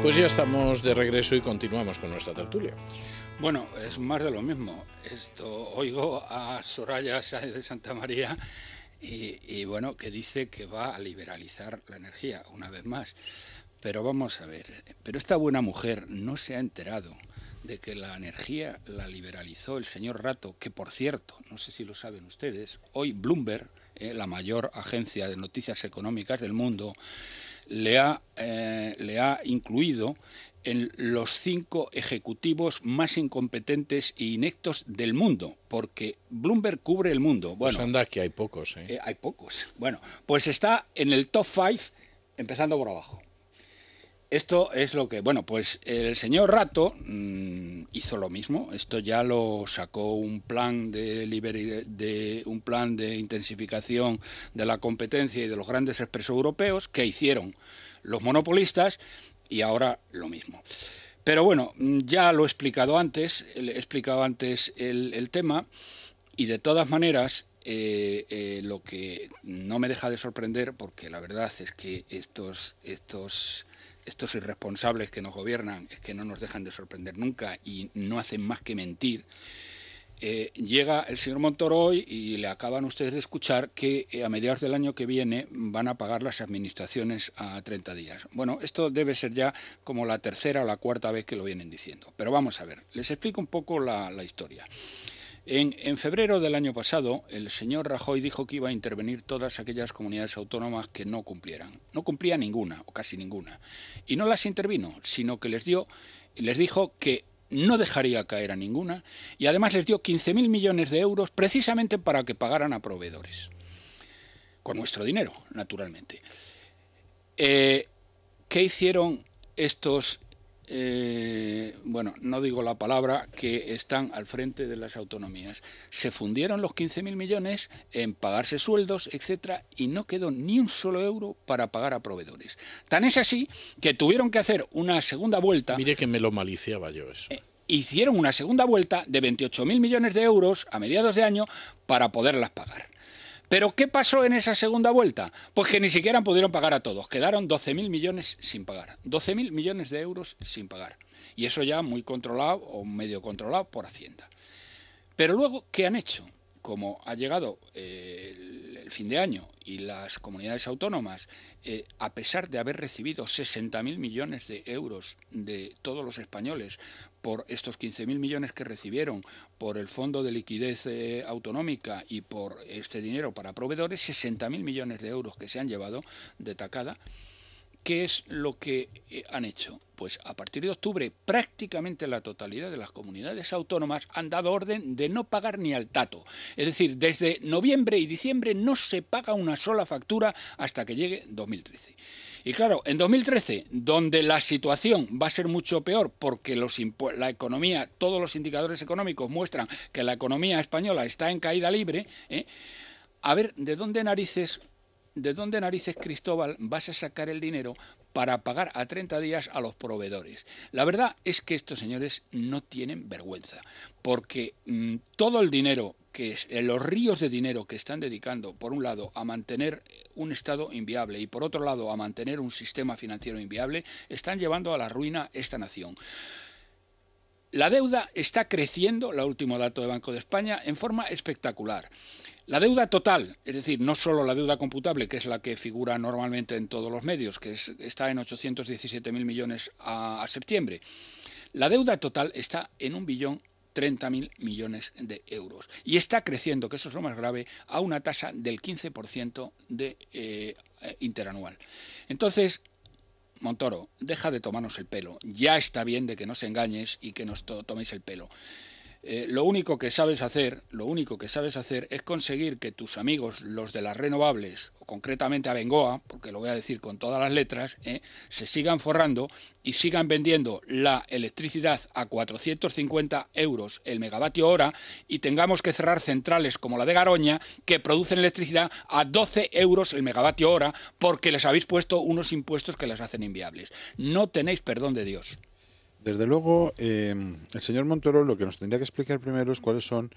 Pues ya estamos de regreso y continuamos con nuestra tertulia. Bueno, es más de lo mismo. Oigo a Soraya Sáez de Santamaría y bueno, que dice que va a liberalizar la energía una vez más. Pero vamos a ver, pero esta buena mujer no se ha enterado de que la energía la liberalizó el señor Rato, que por cierto, no sé si lo saben ustedes, hoy Bloomberg, la mayor agencia de noticias económicas del mundo, le ha incluido en los 5 ejecutivos más incompetentes e ineptos del mundo, porque Bloomberg cubre el mundo. Bueno, pues anda que hay pocos, ¿eh? Hay pocos. Bueno, pues está en el top 5, empezando por abajo. Esto es lo que... Bueno, pues el señor Rato hizo lo mismo. Esto ya lo sacó un plan un plan de intensificación de la competencia y de los grandes expresos europeos que hicieron los monopolistas y ahora lo mismo. Pero bueno, ya lo he explicado antes, el tema y de todas maneras... lo que no me deja de sorprender, porque la verdad es que estos irresponsables que nos gobiernan es que no nos dejan de sorprender nunca y no hacen más que mentir. Llega el señor Montoro hoy y le acaban ustedes de escuchar que a mediados del año que viene van a pagar las administraciones a 30 días. Bueno, esto debe ser ya como la tercera o la cuarta vez que lo vienen diciendo. Pero vamos a ver, les explico un poco la historia. En febrero del año pasado, el señor Rajoy dijo que iba a intervenir todas aquellas comunidades autónomas que no cumplieran. No cumplía ninguna, o casi ninguna. Y no las intervino, sino que les dijo que no dejaría caer a ninguna, y además les dio 15.000 millones de euros precisamente para que pagaran a proveedores. Con nuestro dinero, naturalmente. ¿Qué hicieron estos... bueno, no digo la palabra, que están al frente de las autonomías? Se fundieron los 15.000 millones en pagarse sueldos, etcétera, y no quedó ni un solo euro para pagar a proveedores. Tan es así que tuvieron que hacer una segunda vuelta. Mire que me lo maliciaba yo eso. Hicieron una segunda vuelta de 28.000 millones de euros a mediados de año para poderlas pagar. ¿Pero qué pasó en esa segunda vuelta? Pues que ni siquiera pudieron pagar a todos. Quedaron 12.000 millones sin pagar. 12.000 millones de euros sin pagar. Y eso ya muy controlado o medio controlado por Hacienda. Pero luego, ¿qué han hecho? Como ha llegado el fin de año y las comunidades autónomas, a pesar de haber recibido 60.000 millones de euros de todos los españoles por estos 15.000 millones que recibieron por el Fondo de Liquidez Autonómica y por este dinero para proveedores, 60.000 millones de euros que se han llevado de tacada, ¿qué es lo que han hecho? Pues a partir de octubre prácticamente la totalidad de las comunidades autónomas han dado orden de no pagar ni al tato. Es decir, desde noviembre y diciembre no se paga una sola factura hasta que llegue 2013. Y claro, en 2013, donde la situación va a ser mucho peor porque la economía, todos los indicadores económicos muestran que la economía española está en caída libre, a ver, ¿de dónde narices, Cristóbal, vas a sacar el dinero para pagar a 30 días a los proveedores? La verdad es que estos señores no tienen vergüenza, porque todo el dinero, los ríos de dinero que están dedicando, por un lado, a mantener un Estado inviable y por otro lado, a mantener un sistema financiero inviable, están llevando a la ruina esta nación. La deuda está creciendo, el último dato de Banco de España, en forma espectacular. La deuda total, es decir, no solo la deuda computable, que es la que figura normalmente en todos los medios, que está en 817.000 millones a septiembre, la deuda total está en 1.030.000 millones de euros. Y está creciendo, que eso es lo más grave, a una tasa del 15% interanual. Entonces, Montoro, deja de tomarnos el pelo. Ya está bien de que nos engañes y que nos toméis el pelo. Lo único que sabes hacer es conseguir que tus amigos, los de las renovables, o concretamente Abengoa, porque lo voy a decir con todas las letras, se sigan forrando y sigan vendiendo la electricidad a 450 euros el megavatio hora y tengamos que cerrar centrales como la de Garoña que producen electricidad a 12 euros el megavatio hora porque les habéis puesto unos impuestos que las hacen inviables. No tenéis perdón de Dios. Desde luego, el señor Montoro lo que nos tendría que explicar primero es cuáles son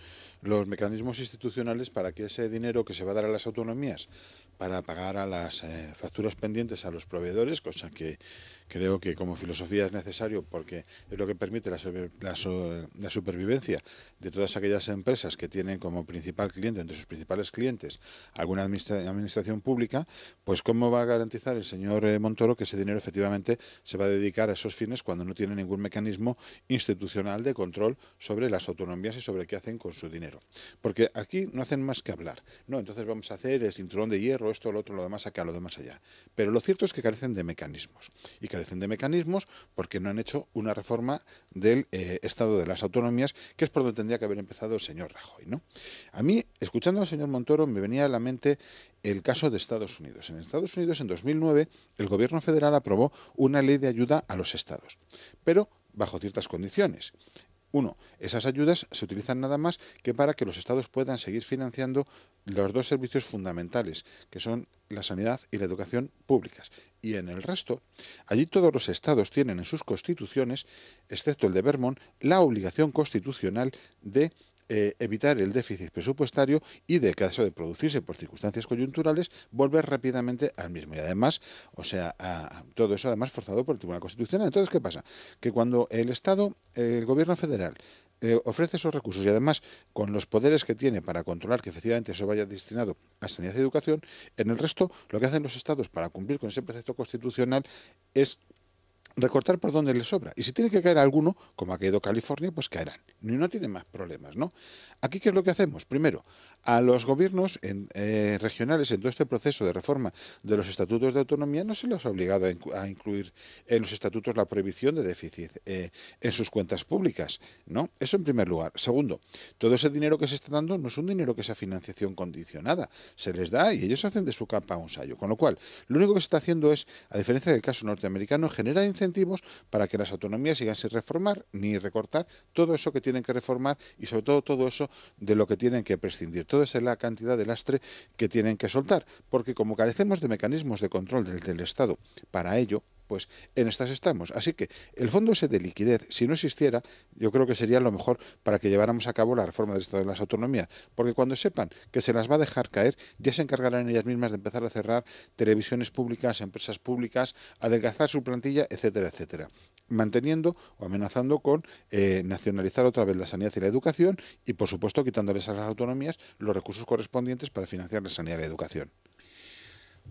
los mecanismos institucionales para que ese dinero que se va a dar a las autonomías para pagar a las facturas pendientes a los proveedores, cosa que creo que como filosofía es necesario porque es lo que permite la supervivencia de todas aquellas empresas que tienen como principal cliente, entre sus principales clientes, alguna administración pública, pues cómo va a garantizar el señor Montoro que ese dinero efectivamente se va a dedicar a esos fines cuando no tiene ningún mecanismo institucional de control sobre las autonomías y sobre qué hacen con su dinero. Porque aquí no hacen más que hablar, no, entonces vamos a hacer el cinturón de hierro, esto, lo otro, lo demás acá, lo demás allá. Pero lo cierto es que carecen de mecanismos. Y carecen de mecanismos porque no han hecho una reforma del Estado de las Autonomías, que es por donde tendría que haber empezado el señor Rajoy, ¿no? A mí, escuchando al señor Montoro, me venía a la mente el caso de Estados Unidos. En Estados Unidos, en 2009, el gobierno federal aprobó una ley de ayuda a los estados, pero bajo ciertas condiciones. Uno, esas ayudas se utilizan nada más que para que los estados puedan seguir financiando los dos servicios fundamentales, que son la sanidad y la educación públicas. Y en el resto, allí todos los estados tienen en sus constituciones, excepto el de Vermont, la obligación constitucional de evitar el déficit presupuestario y, de caso de producirse por circunstancias coyunturales, volver rápidamente al mismo. Y además, o sea, todo eso además forzado por el Tribunal Constitucional. Entonces, ¿qué pasa? Que cuando el Estado, el gobierno federal, ofrece esos recursos y además con los poderes que tiene para controlar que efectivamente eso vaya destinado a sanidad y educación, en el resto lo que hacen los estados para cumplir con ese precepto constitucional es recortar por donde les sobra. Y si tiene que caer alguno, como ha caído California, pues caerán. Y no tienen más problemas, ¿no? Aquí, ¿qué es lo que hacemos? Primero, a los gobiernos regionales en todo este proceso de reforma de los estatutos de autonomía no se les ha obligado a incluir en los estatutos la prohibición de déficit en sus cuentas públicas, ¿no? Eso en primer lugar. Segundo, todo ese dinero que se está dando no es un dinero que sea financiación condicionada. Se les da y ellos hacen de su capa un sayo. Con lo cual, lo único que se está haciendo es, a diferencia del caso norteamericano, generar incentivos para que las autonomías sigan sin reformar ni recortar todo eso que tienen que reformar y sobre todo eso de lo que tienen que prescindir. Toda esa es la cantidad de lastre que tienen que soltar, porque como carecemos de mecanismos de control del Estado para ello, pues en estas estamos. Así que el fondo ese de liquidez, si no existiera, yo creo que sería lo mejor para que lleváramos a cabo la reforma del Estado de las Autonomías, porque cuando sepan que se las va a dejar caer, ya se encargarán ellas mismas de empezar a cerrar televisiones públicas, empresas públicas, adelgazar su plantilla, etcétera, etcétera, manteniendo o amenazando con nacionalizar otra vez la sanidad y la educación y, por supuesto, quitándoles a las autonomías los recursos correspondientes para financiar la sanidad y la educación.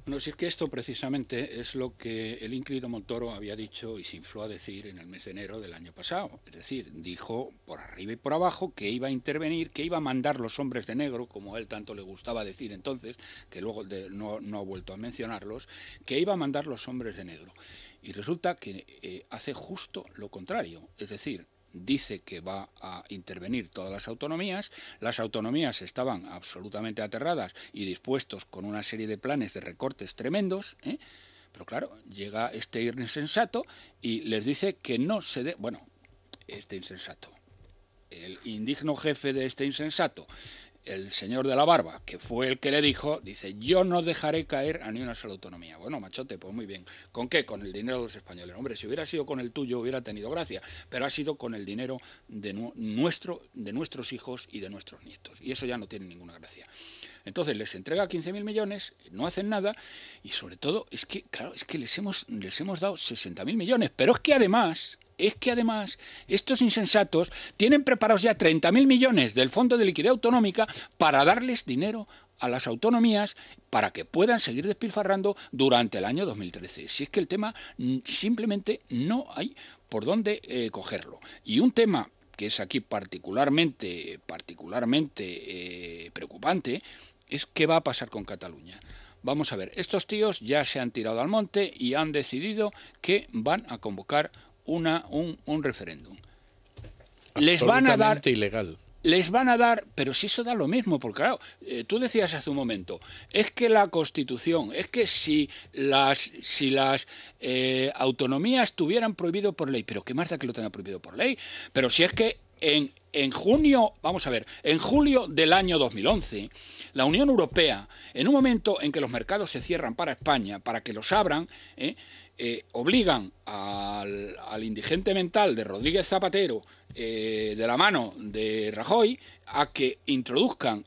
Bueno, si es que esto precisamente es lo que el ínclito Montoro había dicho y se infló a decir en el mes de enero del año pasado. Es decir, dijo por arriba y por abajo que iba a intervenir, que iba a mandar los hombres de negro, como a él tanto le gustaba decir entonces, que luego no ha vuelto a mencionarlos, que iba a mandar los hombres de negro. Y resulta que hace justo lo contrario, es decir, dice que va a intervenir todas las autonomías estaban absolutamente aterradas y dispuestos con una serie de planes de recortes tremendos, pero claro, llega este insensato y les dice que no se dé, bueno, este insensato, el indigno jefe de este insensato, el señor de la barba, que fue el que le dijo, dice, yo no dejaré caer a ni una sola autonomía. Bueno, machote, pues muy bien. ¿Con qué? Con el dinero de los españoles. Hombre, si hubiera sido con el tuyo hubiera tenido gracia, pero ha sido con el dinero de nuestros hijos y de nuestros nietos. Y eso ya no tiene ninguna gracia. Entonces les entrega 15.000 millones, no hacen nada, y sobre todo, es que, claro, es que les hemos dado 60.000 millones, pero es que además estos insensatos tienen preparados ya 30.000 millones del Fondo de Liquidez Autonómica para darles dinero a las autonomías para que puedan seguir despilfarrando durante el año 2013. Si es que el tema simplemente no hay por dónde cogerlo. Y un tema que es aquí particularmente preocupante es qué va a pasar con Cataluña. Vamos a ver, estos tíos ya se han tirado al monte y han decidido que van a convocar un referéndum. Les van a dar ilegal. Les van a dar, pero si eso da lo mismo, porque claro, tú decías hace un momento, es que la Constitución, es que si las autonomías estuvieran prohibido por ley, pero qué más da que lo tenga prohibido por ley, pero si es que en junio, vamos a ver, en julio del año 2011, la Unión Europea, en un momento en que los mercados se cierran para España, para que los abran, obligan al indigente mental de Rodríguez Zapatero, de la mano de Rajoy, a que introduzcan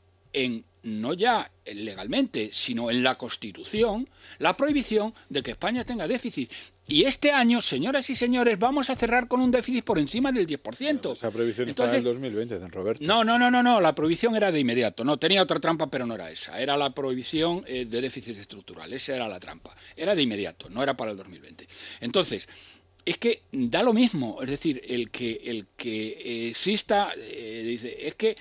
no ya legalmente, sino en la Constitución, la prohibición de que España tenga déficit. Y este año, señoras y señores, vamos a cerrar con un déficit por encima del 10%. Esa prohibición está en el 2020, don Roberto. No, la prohibición era de inmediato. No, tenía otra trampa, pero no era esa. Era la prohibición de déficit estructural. Esa era la trampa. Era de inmediato, no era para el 2020. Entonces, es que da lo mismo. Es decir, el que exista, dice, es que...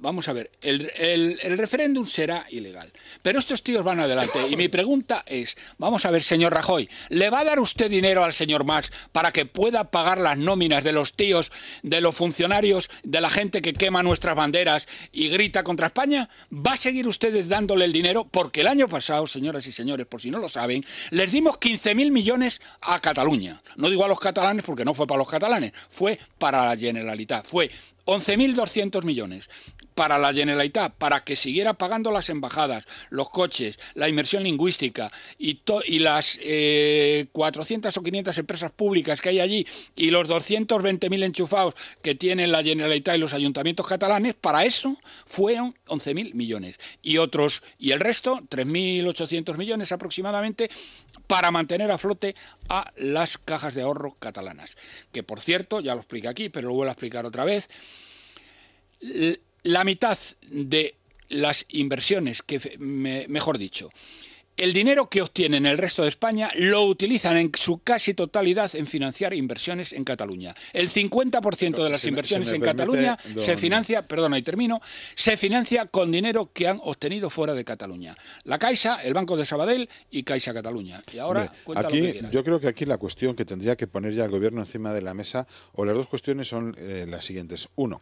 Vamos a ver, el referéndum será ilegal, pero estos tíos van adelante y mi pregunta es, vamos a ver, señor Rajoy, ¿le va a dar usted dinero al señor Mas para que pueda pagar las nóminas de los tíos, de los funcionarios, de la gente que quema nuestras banderas y grita contra España? ¿Va a seguir ustedes dándole el dinero? Porque el año pasado, señoras y señores, por si no lo saben, les dimos 15.000 millones a Cataluña. No digo a los catalanes porque no fue para los catalanes, fue para la Generalitat, fue 11.200 millones para la Generalitat, para que siguiera pagando las embajadas, los coches, la inmersión lingüística y las 400 o 500 empresas públicas que hay allí y los 220.000 enchufados que tienen la Generalitat y los ayuntamientos catalanes. Para eso fueron 11.000 millones. Y el resto, 3.800 millones aproximadamente, para mantener a flote a las cajas de ahorro catalanas. Que, por cierto, ya lo expliqué aquí, pero lo vuelvo a explicar otra vez, la mitad de las inversiones, mejor dicho, el dinero que obtienen el resto de España lo utilizan en su casi totalidad en financiar inversiones en Cataluña. El 50% de las inversiones en Cataluña se financia, perdona y termino, se financia con dinero que han obtenido fuera de Cataluña. La Caixa, el Banco de Sabadell y Caixa Cataluña. Y ahora, cuenta aquí, lo que quieras. yo creo que aquí la cuestión que tendría que poner ya el Gobierno encima de la mesa, o las dos cuestiones son las siguientes. Uno,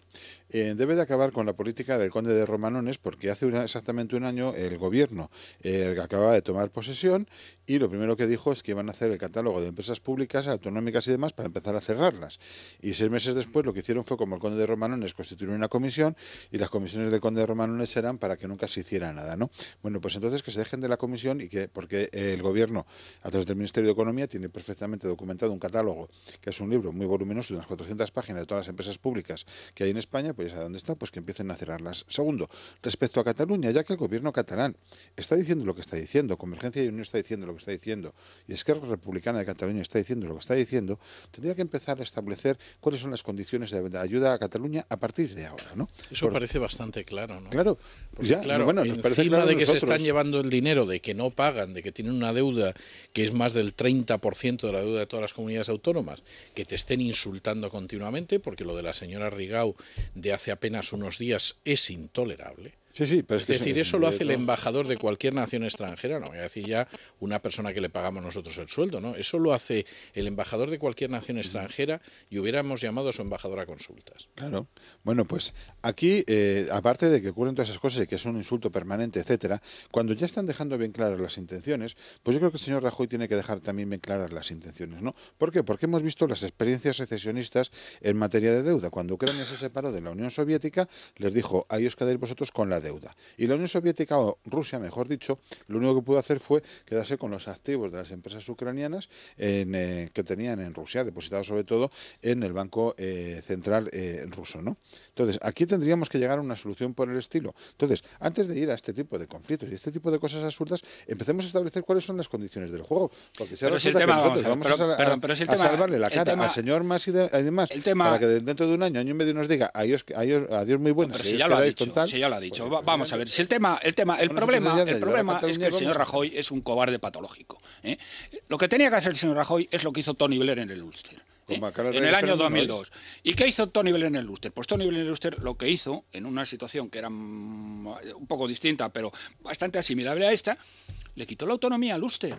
debe de acabar con la política del conde de Romanones, porque hace exactamente un año el Gobierno acababa de tomar posesión y lo primero que dijo es que iban a hacer el catálogo de empresas públicas, autonómicas y demás para empezar a cerrarlas. Y 6 meses después lo que hicieron fue, como el conde de Romanones, constituir una comisión, y las comisiones del conde de Romanones eran para que nunca se hiciera nada, ¿no? Bueno, pues entonces que se dejen de la comisión porque el Gobierno, a través del Ministerio de Economía, tiene perfectamente documentado un catálogo, que es un libro muy voluminoso de unas 400 páginas de todas las empresas públicas que hay en España. Pues ¿a dónde está? Pues que empiecen a cerrarlas. Segundo, respecto a Cataluña, ya que el Gobierno catalán está diciendo lo que está diciendo, Convergencia y Unión está diciendo lo que está diciendo, y Esquerra Republicana de Cataluña está diciendo lo que está diciendo, tendría que empezar a establecer cuáles son las condiciones de ayuda a Cataluña a partir de ahora, ¿no? Eso parece bastante claro, ¿no? Claro, porque, ya, claro, bueno, nos parece claro de que nosotros. Se están llevando el dinero, de que no pagan, de que tienen una deuda que es más del 30% de la deuda de todas las comunidades autónomas, que te estén insultando continuamente, porque lo de la señora Rigau de hace apenas unos días es intolerable. Sí, pero es decir, eso lo hace el embajador de cualquier nación extranjera, no voy a decir ya una persona que le pagamos nosotros el sueldo, ¿no? Eso lo hace el embajador de cualquier nación extranjera y hubiéramos llamado a su embajador a consultas. Claro. Bueno, pues aquí, aparte de que ocurren todas esas cosas y que es un insulto permanente, etcétera, cuando ya están dejando bien claras las intenciones, pues yo creo que el señor Rajoy tiene que dejar también bien claras las intenciones, ¿no? ¿Por qué? Porque hemos visto las experiencias secesionistas en materia de deuda. Cuando Ucrania se separó de la Unión Soviética, les dijo, ahí os quedáis vosotros con la deuda. Y la Unión Soviética, o Rusia, mejor dicho, lo único que pudo hacer fue quedarse con los activos de las empresas ucranianas que tenían en Rusia, depositados sobre todo en el Banco Central ruso, ¿no? Entonces, aquí tendríamos que llegar a una solución por el estilo. Entonces, antes de ir a este tipo de conflictos y este tipo de cosas absurdas, empecemos a establecer cuáles son las condiciones del juego. Porque si resulta que nosotros vamos a salvarle la cara al señor Mas y demás, para que dentro de un año y medio nos diga adiós muy buenas. Pero si ya lo ha dicho, vamos a ver, si el problema es que el señor Rajoy es un cobarde patológico. Lo que tenía que hacer el señor Rajoy es lo que hizo Tony Blair en el Ulster. En el año 2002. ¿Y qué hizo Tony Blair en el Ulster? Pues Tony Blair en el Ulster lo que hizo, en una situación que era un poco distinta, pero bastante asimilable a esta, le quitó la autonomía al Ulster.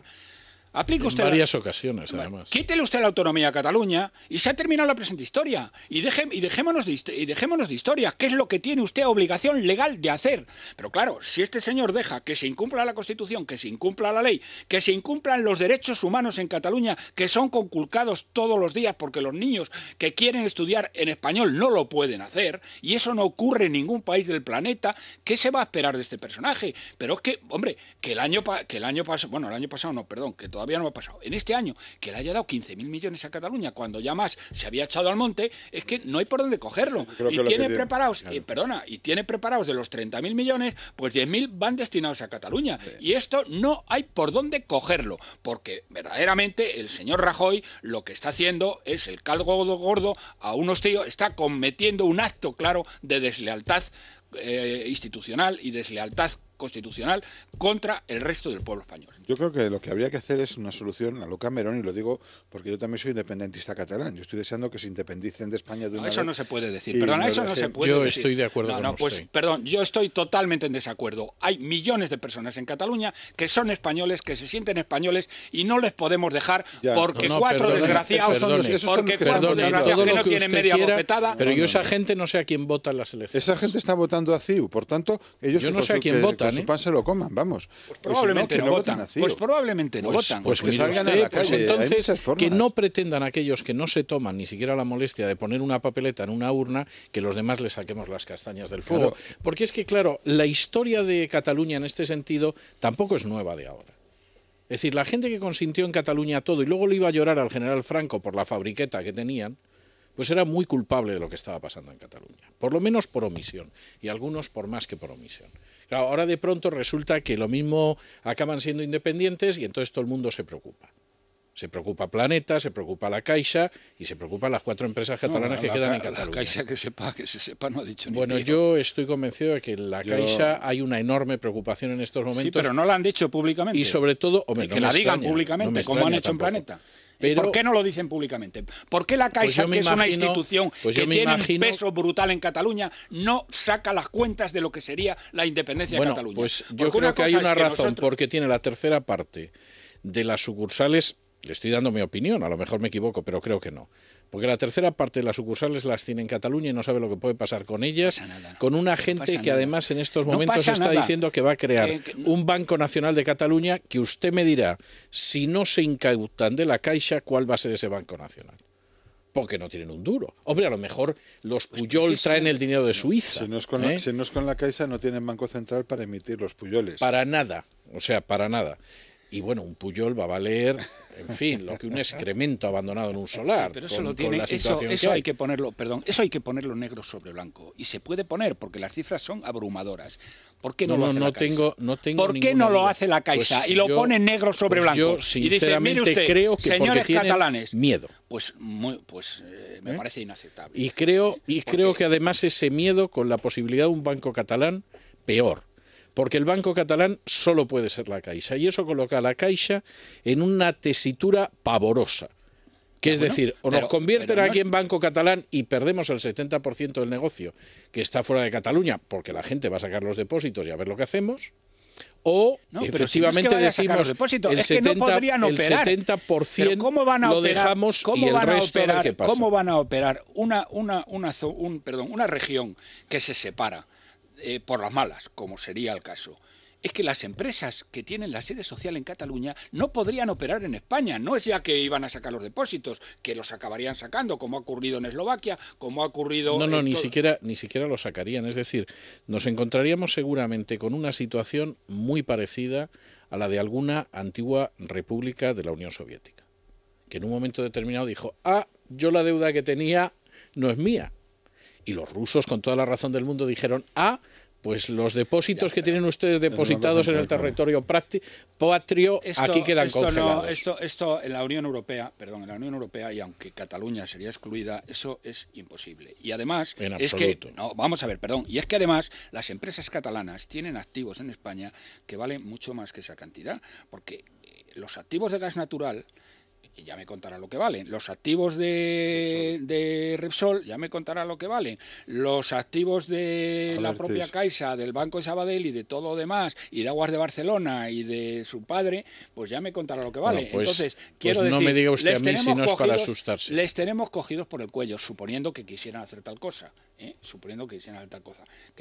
Aplique usted en varias ocasiones, además. Quítele usted la autonomía a Cataluña y se ha terminado la presente historia. Y dejémonos de historia. ¿Qué es lo que tiene usted obligación legal de hacer? Pero claro, si este señor deja que se incumpla la Constitución, que se incumpla la ley, que se incumplan los derechos humanos en Cataluña, que son conculcados todos los días porque los niños que quieren estudiar en español no lo pueden hacer, y eso no ocurre en ningún país del planeta, ¿qué se va a esperar de este personaje? Pero es que, hombre, que el año pasado, no, perdón, que todavía todavía no ha pasado. En este año, que le haya dado 15.000 millones a Cataluña, cuando ya más se había echado al monte, es que no hay por dónde cogerlo. Y tiene preparados, y tiene preparados de los 30.000 millones, pues 10.000 van destinados a Cataluña. Sí. Y esto no hay por dónde cogerlo, porque verdaderamente el señor Rajoy lo que está haciendo es el caldo gordo a unos tíos, está cometiendo un acto claro de deslealtad institucional y deslealtad constitucional contra el resto del pueblo español. Yo creo que lo que habría que hacer es una solución a lo Cameron, y lo digo porque yo también soy independentista catalán. Yo estoy deseando que se independicen de España de una Eso vez. No se puede decir, perdona, eso no se puede decir. Yo estoy de acuerdo con pues, usted. Perdón, yo estoy totalmente en desacuerdo. Hay millones de personas en Cataluña que son españoles, que se sienten españoles, y no les podemos dejar porque cuatro desgraciados que no tienen media bofetada. Pero yo esa gente no sé a quién vota en las elecciones. Esa gente está votando a CiU, por tanto, ellos yo no sé a quién votan, su pan se lo coman, vamos. Pues probablemente no votan. Pues probablemente no votan. Pues que salgan a la calle. Pues entonces, que no pretendan aquellos que no se toman ni siquiera la molestia de poner una papeleta en una urna, que los demás les saquemos las castañas del fuego. Claro. Porque es que, claro, la historia de Cataluña en este sentido tampoco es nueva de ahora. Es decir, la gente que consintió en Cataluña todo y luego le iba a llorar al general Franco por la fabriqueta que tenían, pues era muy culpable de lo que estaba pasando en Cataluña, por lo menos por omisión, y algunos por más que por omisión. Claro, ahora de pronto resulta que lo mismo acaban siendo independientes y entonces todo el mundo se preocupa. Se preocupa Planeta, se preocupa la Caixa y se preocupan las 4 empresas catalanas que quedan en Cataluña. La Caixa que se sepa no ha dicho ni Bueno, pico. yo estoy convencido de que en la Caixa hay una enorme preocupación en estos momentos. Sí, pero no la han dicho públicamente. Y sobre todo, hombre, que la digan públicamente, como han hecho en Planeta. Pero, ¿por qué no lo dicen públicamente? ¿Por qué la Caixa, que es una institución que tiene un peso brutal en Cataluña, no saca las cuentas de lo que sería la independencia de Cataluña? Pues yo creo que hay una razón, porque tiene la tercera parte de las sucursales. Le estoy dando mi opinión, a lo mejor me equivoco, pero creo que no. Porque la tercera parte de las sucursales las tiene en Cataluña y no sabe lo que puede pasar con ellas, con una gente que además en estos momentos está diciendo que va a crear un Banco Nacional de Cataluña, que usted me dirá, si no se incautan de la Caixa, ¿cuál va a ser ese Banco Nacional? Porque no tienen un duro. Hombre, a lo mejor los Puyol traen el dinero de Suiza. Si no es con la Caixa, no tienen Banco Central para emitir los Puyoles. Para nada, o sea, para nada. Y bueno, un Puyol va a valer, en fin, lo que un excremento abandonado en un solar. Sí, pero eso hay que ponerlo, eso hay que ponerlo negro sobre blanco. Y se puede poner, porque las cifras son abrumadoras. ¿Por qué no lo hace la Caixa? ¿Por qué no lo hace la Caixa y lo pone negro sobre blanco? Yo y dice, mire usted, creo que señores catalanes, miedo. Me parece inaceptable. Y creo que además ese miedo con la posibilidad de un banco catalán, peor. Porque el Banco Catalán solo puede ser la Caixa, y eso coloca a la Caixa en una tesitura pavorosa. Que es decir, o nos convierten aquí en Banco Catalán y perdemos el 70% del negocio que está fuera de Cataluña, porque la gente va a sacar los depósitos y a ver lo que hacemos, o efectivamente decimos el 70% lo dejamos y el resto a ver qué pasa. ¿Cómo van a operar una región que se separa por las malas, como sería el caso? Es que las empresas que tienen la sede social en Cataluña no podrían operar en España. No es ya que iban a sacar los depósitos, que los acabarían sacando, como ha ocurrido en Eslovaquia, como ha ocurrido... No, ni siquiera lo sacarían. Es decir, nos encontraríamos seguramente con una situación muy parecida a la de alguna antigua república de la Unión Soviética, que en un momento determinado dijo, yo la deuda que tenía no es mía. Y los rusos, con toda la razón del mundo, dijeron, pues los depósitos que tienen ustedes depositados en el territorio patrio, aquí quedan congelados. Esto en la Unión Europea, y aunque Cataluña sería excluida, eso es imposible. Y además, y es que además las empresas catalanas tienen activos en España que valen mucho más que esa cantidad, porque los activos de gas natural, ya me contará lo que valen. Los activos de Repsol, ya me contará lo que valen. Los activos de la propia Caixa, del Banco de Sabadell y de todo lo demás, y de Aguas de Barcelona y de su padre, pues ya me contará lo que vale. Entonces, quiero decir, no me diga usted a mí si no es para asustarse. Les tenemos cogidos por el cuello, suponiendo que quisieran hacer tal cosa. Que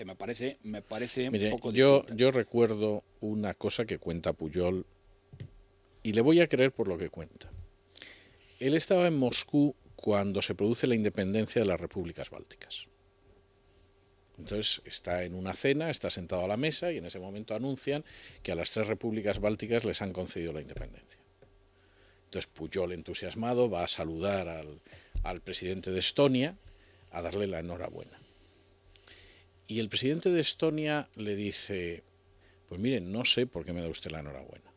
me parece Mire, un poco yo recuerdo una cosa que cuenta Pujol, y le voy a creer por lo que cuenta. Él estaba en Moscú cuando se produce la independencia de las repúblicas bálticas. Entonces está en una cena, está sentado a la mesa y en ese momento anuncian que a las 3 repúblicas bálticas les han concedido la independencia. Entonces Pujol, entusiasmado, va a saludar al presidente de Estonia, a darle la enhorabuena. Y el presidente de Estonia le dice, pues miren, no sé por qué me da usted la enhorabuena.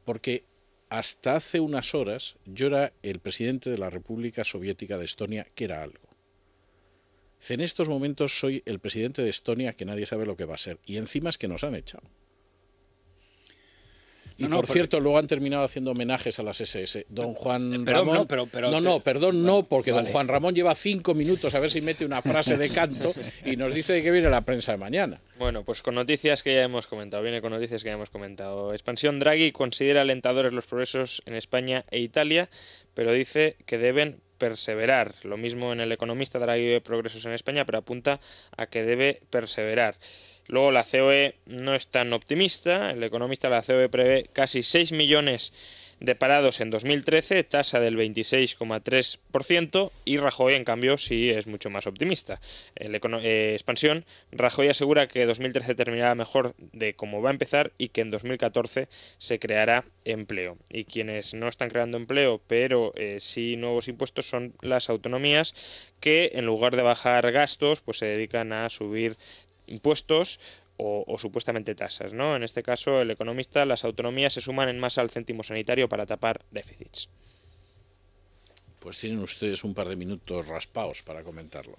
Porque hasta hace unas horas yo era el presidente de la República Soviética de Estonia, que era algo. En estos momentos soy el presidente de Estonia, que nadie sabe lo que va a ser. Y encima es que nos han echado. Y por cierto, luego han terminado haciendo homenajes a las SS. Don Juan Ramón... No, porque vale. Don Juan Ramón lleva 5 minutos a ver si mete una frase de canto y nos dice de qué viene la prensa de mañana. Bueno, pues con noticias que ya hemos comentado. Viene con noticias que ya hemos comentado. Expansión Draghi considera alentadores los progresos en España e Italia, pero dice que deben perseverar. Lo mismo en El Economista, Draghi ve progresos en España, pero apunta a que debe perseverar. Luego la COE no es tan optimista. El Economista, la COE prevé casi 6 millones de parados en 2013, tasa del 26,3%, y Rajoy, en cambio, sí es mucho más optimista. Expansión, Rajoy asegura que 2013 terminará mejor de cómo va a empezar y que en 2014 se creará empleo. Y quienes no están creando empleo, pero sí nuevos impuestos, son las autonomías, que en lugar de bajar gastos, pues se dedican a subir impuestos o supuestamente tasas, ¿no? En este caso, El Economista, las autonomías se suman en masa al céntimo sanitario para tapar déficits. Pues tienen ustedes un par de minutos raspados para comentarlo.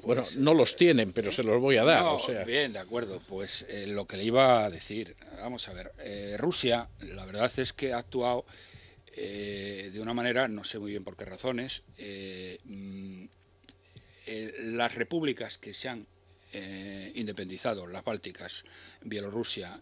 Bueno, no los tienen, pero se los voy a dar. No, o sea. Bien, de acuerdo. Pues lo que le iba a decir, vamos a ver, Rusia, la verdad es que ha actuado de una manera, no sé muy bien por qué razones, las repúblicas que se han independizado, las bálticas, Bielorrusia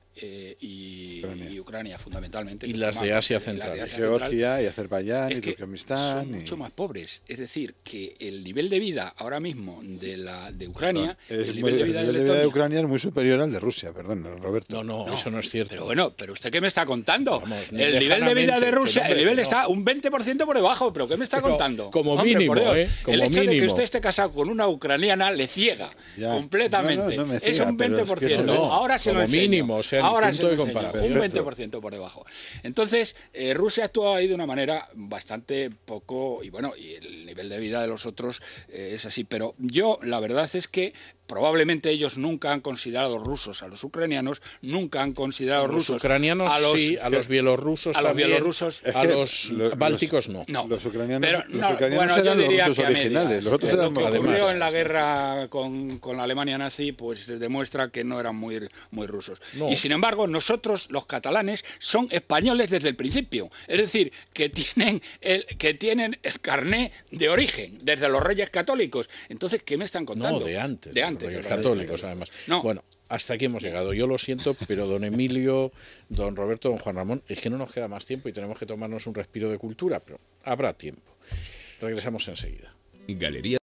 y Ucrania fundamentalmente. Y las de Asia Central. Georgia y Azerbaiyán y Turkmenistán. Son mucho más pobres. Es decir, que el nivel de vida ahora mismo de Ucrania... el nivel de vida de Ucrania es muy superior al de Rusia, perdón, Roberto. No, eso no es cierto. Pero bueno, ¿pero usted qué me está contando? Vamos, el nivel de vida de Rusia, el nivel está un 20% por debajo, ¿pero qué me está contando? Como mínimo, el hecho de que usted esté casado con una ucraniana le ciega completamente. No me es un 20%. Ahora se lo enseño. Mínimo, o sea, ahora punto de comparación. Un 20% por debajo. Entonces, Rusia actúa ahí de una manera bastante poco, y bueno, y el nivel de vida de los otros es así. Pero yo, la verdad es que probablemente ellos nunca han considerado rusos a los ucranianos, nunca han considerado rusos ucranianos a los bielorrusos, a los bálticos no. Los ucranianos, bueno, yo diría que originales. Los otros lo que ocurrió en la guerra con la Alemania nazi, pues demuestra que no eran muy rusos. No. Y sin embargo, nosotros, los catalanes, son españoles desde el principio. Es decir, que tienen el carné de origen, desde los Reyes Católicos. Entonces, ¿qué me están contando? No, de antes. Los católicos, además. No. Bueno, hasta aquí hemos llegado. Yo lo siento, pero don Emilio, don Roberto, don Juan Ramón, es que no nos queda más tiempo y tenemos que tomarnos un respiro de cultura, pero habrá tiempo. Regresamos enseguida. Galería